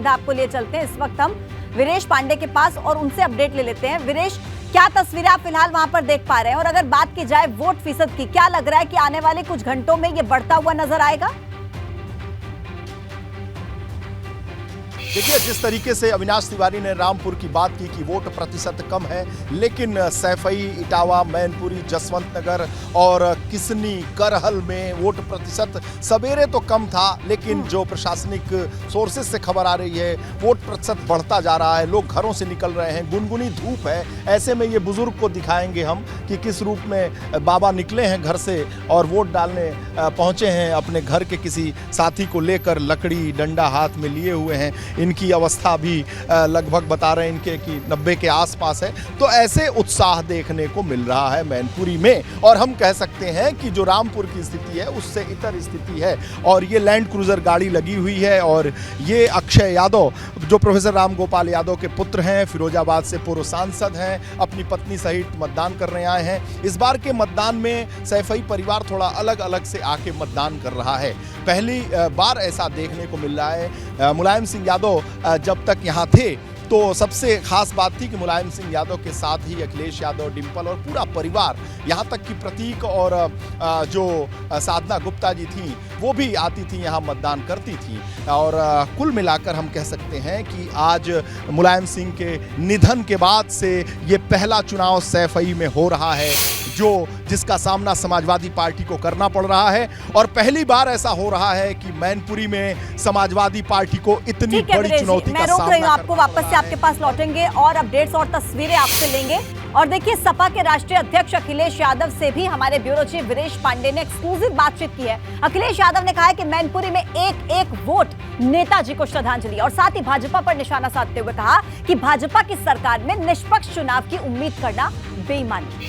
सीधा आपको लिए चलते हैं। इस वक्त हम वीरेश पांडे के पास और उनसे अपडेट ले लेते हैं। वीरेश, क्या तस्वीरें आप फिलहाल वहां पर देख पा रहे हैं, और अगर बात की जाए वोट फीसद की, क्या लग रहा है कि आने वाले कुछ घंटों में ये बढ़ता हुआ नजर आएगा? देखिए, जिस तरीके से अविनाश तिवारी ने रामपुर की बात की कि वोट प्रतिशत कम है, लेकिन सैफई, इटावा, मैनपुरी, जसवंत नगर और किसनी, करहल में वोट प्रतिशत सवेरे तो कम था, लेकिन जो प्रशासनिक सोर्सेज से खबर आ रही है वोट प्रतिशत बढ़ता जा रहा है। लोग घरों से निकल रहे हैं, गुनगुनी धूप है। ऐसे में ये बुजुर्ग को दिखाएंगे हम कि किस रूप में बाबा निकले हैं घर से और वोट डालने पहुंचे हैं अपने घर के किसी साथी को लेकर, लकड़ी डंडा हाथ में लिए हुए हैं। इनकी अवस्था भी लगभग बता रहे हैं इनके कि 90 के आसपास है। तो ऐसे उत्साह देखने को मिल रहा है मैनपुरी में, और हम कह सकते हैं कि जो रामपुर की स्थिति है उससे इतर स्थिति है। और ये लैंड क्रूजर गाड़ी लगी हुई है, और ये अक्षय यादव जो प्रोफेसर राम गोपाल यादव के पुत्र हैं, फिरोजाबाद से पूर्व सांसद हैं, अपनी पत्नी सहित मतदान करने आए हैं। इस बार के मतदान में सैफई परिवार थोड़ा अलग अलग से आके मतदान कर रहा है। पहली बार ऐसा देखने को मिल रहा है। मुलायम सिंह यादव जब तक यहाँ थे तो सबसे खास बात थी कि मुलायम सिंह यादव के साथ ही अखिलेश यादव, डिंपल और पूरा परिवार, यहाँ तक कि प्रतीक और जो साधना गुप्ता जी थी वो भी आती थी, यहाँ मतदान करती थी। और कुल मिलाकर हम कह सकते हैं कि आज मुलायम सिंह के निधन के बाद से ये पहला चुनाव सैफई में हो रहा है जिसका सामना समाजवादी पार्टी को करना पड़ रहा है। और पहली बार ऐसा हो रहा है कि मैनपुरी में समाजवादी पार्टी को इतनी बड़ी चुनौती का सामना करना। आपको वापस से आपके पास लौटेंगे और अपडेट्स और तस्वीरें आपसे लेंगे। और देखिए, सपा के राष्ट्रीय अध्यक्ष अखिलेश यादव से भी हमारे ब्यूरो चीफ वीरेश पांडे ने एक्सक्लूसिव बातचीत की है। अखिलेश यादव ने कहा है कि मैनपुरी में एक एक वोट नेताजी को श्रद्धांजलि, और साथ ही भाजपा पर निशाना साधते हुए कहा कि भाजपा की सरकार में निष्पक्ष चुनाव की उम्मीद करना बेईमानी।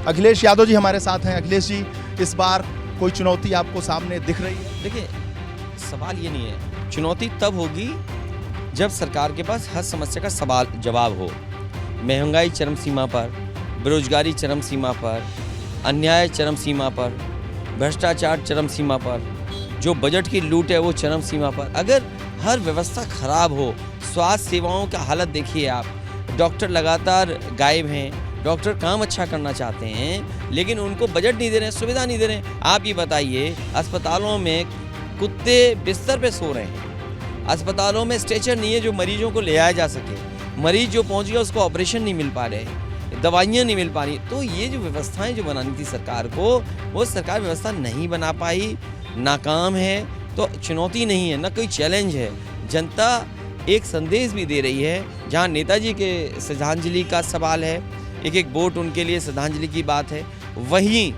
अखिलेश यादव जी हमारे साथ हैं। अखिलेश जी, इस बार कोई चुनौती आपको सामने दिख रही है? देखिए, सवाल ये नहीं है, चुनौती तब होगी जब सरकार के पास हर समस्या का सवाल जवाब हो। महंगाई चरम सीमा पर, बेरोजगारी चरम सीमा पर, अन्याय चरम सीमा पर, भ्रष्टाचार चरम सीमा पर, जो बजट की लूट है वो चरम सीमा पर। अगर हर व्यवस्था खराब हो, स्वास्थ्य सेवाओं का हालत देखिए आप, डॉक्टर लगातार गायब हैं, डॉक्टर काम अच्छा करना चाहते हैं लेकिन उनको बजट नहीं दे रहे हैं, सुविधा नहीं दे रहे हैं। आप ये बताइए, अस्पतालों में कुत्ते बिस्तर पे सो रहे हैं, अस्पतालों में स्ट्रेचर नहीं है जो मरीजों को ले आया जा सके, मरीज जो पहुंच गया उसको ऑपरेशन नहीं मिल पा रहे, दवाइयाँ नहीं मिल पा रही। तो ये जो व्यवस्थाएं जो बनानी थी सरकार को, वो सरकार व्यवस्था नहीं बना पाई, नाकाम है। तो चुनौती नहीं है, न कोई चैलेंज है। जनता एक संदेश भी दे रही है, जहाँ नेताजी के श्रद्धांजलि का सवाल है, एक एक वोट उनके लिए श्रद्धांजलि की बात है, वहीं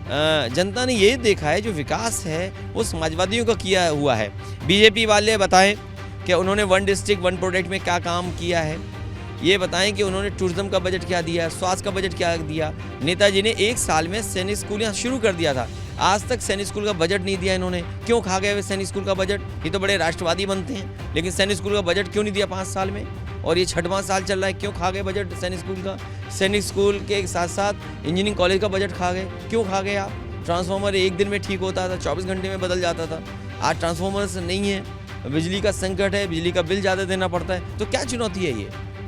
जनता ने ये देखा है जो विकास है वो समाजवादियों का किया हुआ है। बीजेपी वाले बताएं कि उन्होंने 1 डिस्ट्रिक्ट 1 प्रोडक्ट में क्या काम किया है, ये बताएं कि उन्होंने टूरिज्म का बजट क्या दिया, स्वास्थ्य का बजट क्या दिया। नेताजी ने 1 साल में सैनिक स्कूल यहाँ शुरू कर दिया था, आज तक सैनिक स्कूल का बजट नहीं दिया इन्होंने। क्यों खा गए वे सैनिक स्कूल का बजट? ये तो बड़े राष्ट्रवादी बनते हैं, लेकिन सैनिक स्कूल का बजट क्यों नहीं दिया 5 साल में? और ये 6वां साल चल रहा है, क्यों खा गए बजट सैनिक स्कूल का? सैनिक स्कूल के साथ साथ इंजीनियरिंग कॉलेज का बजट खा गए, क्यों खा गए आप? ट्रांसफार्मर 1 दिन में ठीक होता था, 24 घंटे में बदल जाता था, आज ट्रांसफार्मर नहीं है, बिजली का संकट है, बिजली का बिल ज़्यादा देना पड़ता है। तो क्या चुनौती है ये?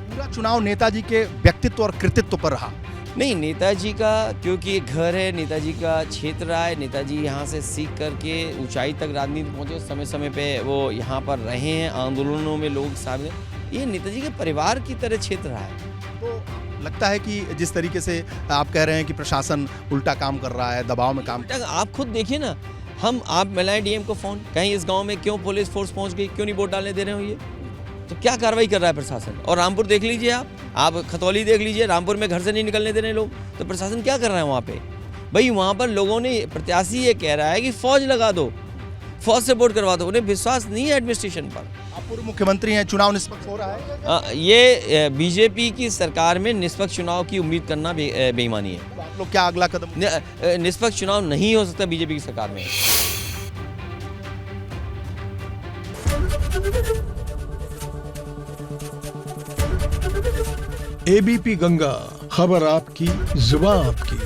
पूरा चुनाव नेताजी के व्यक्तित्व और कृतित्व पर रहा। नहीं, नेताजी का क्योंकि ये घर है, नेताजी का क्षेत्र रहा है, नेताजी यहाँ से सीख करके ऊंचाई तक राजनीति पहुँचे, समय समय पे वो यहाँ पर रहे हैं, आंदोलनों में लोग शामिल, ये नेताजी के परिवार की तरह क्षेत्र रहा है। तो लगता है कि जिस तरीके से आप कह रहे हैं कि प्रशासन उल्टा काम कर रहा है, दबाव में काम, आप खुद देखिए ना, आप मिलाएं डीएम को फ़ोन, कहीं इस गांव में क्यों पुलिस फोर्स पहुंच गई, क्यों नहीं वोट डालने दे रहे हो? ये तो क्या कार्रवाई कर रहा है प्रशासन? और रामपुर देख लीजिए, आप खतौली देख लीजिए, रामपुर में घर से नहीं निकलने दे रहे लोग, तो प्रशासन क्या कर रहा है वहाँ पे? भाई वहाँ पर लोगों ने, प्रत्याशी ये कह रहा है कि फौज लगा दो, फौज से वोट करवा दो, उन्हें विश्वास नहीं है एडमिनिस्ट्रेशन पर। आप पूर्व मुख्यमंत्री हैं, चुनाव निष्पक्ष हो रहा है? ये बीजेपी की सरकार में निष्पक्ष चुनाव की उम्मीद करना बेईमानी है। तो आप लोग क्या अगला कदम? निष्पक्ष चुनाव नहीं हो सकता बीजेपी की सरकार में। एबीपी गंगा, खबर आपकी, जुबान आपकी।